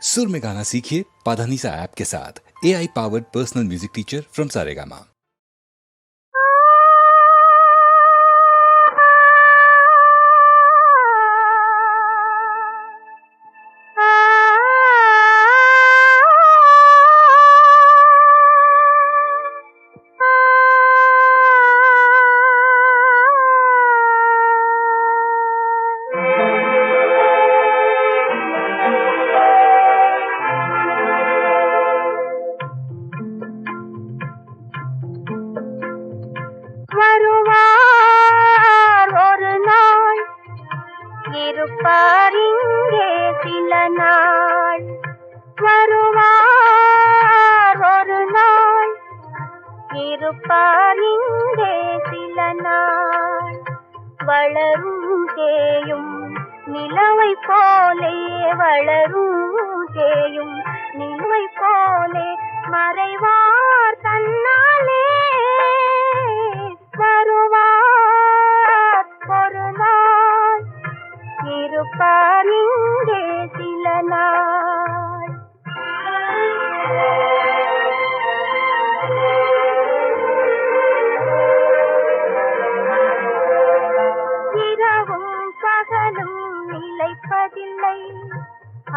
सुर में गाना सीखिए पाधानीसा ऐप के साथ। AI powered personal music teacher from Saregama. இருப்பார் இங்கே சில நாள், வருவார் ஒரு நாள், இருப்பார் இங்கே சில நாள். வளரும் தேயும் நிலவை போலே, வளரும் தேயும் நிலவை போலே மறைவார் தன்னாலே. வருவார் ஒரு நாள், இருப்பார் இங்கே சில நாள். இரவும் பகலும் நிலைப்பதில்லை,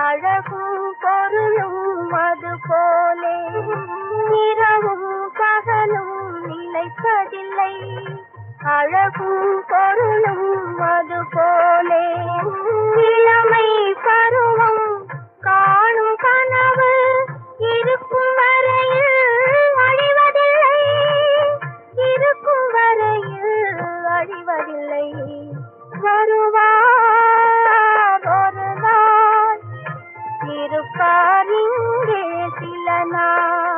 அழகும் பொருளும் அது போலே. இரவும் பகலும் நிலைப்பதில்லை, அழகும் பொருளும் அது போலே. இளமை பருவம் காணும் கனவு இருக்கும் வரையில் அழிவதில்லை, இருக்கும் வரையில் அழிவதில்லை. வருவார் ஒரு நாள், இருப்பார் இங்கே சில நாள்.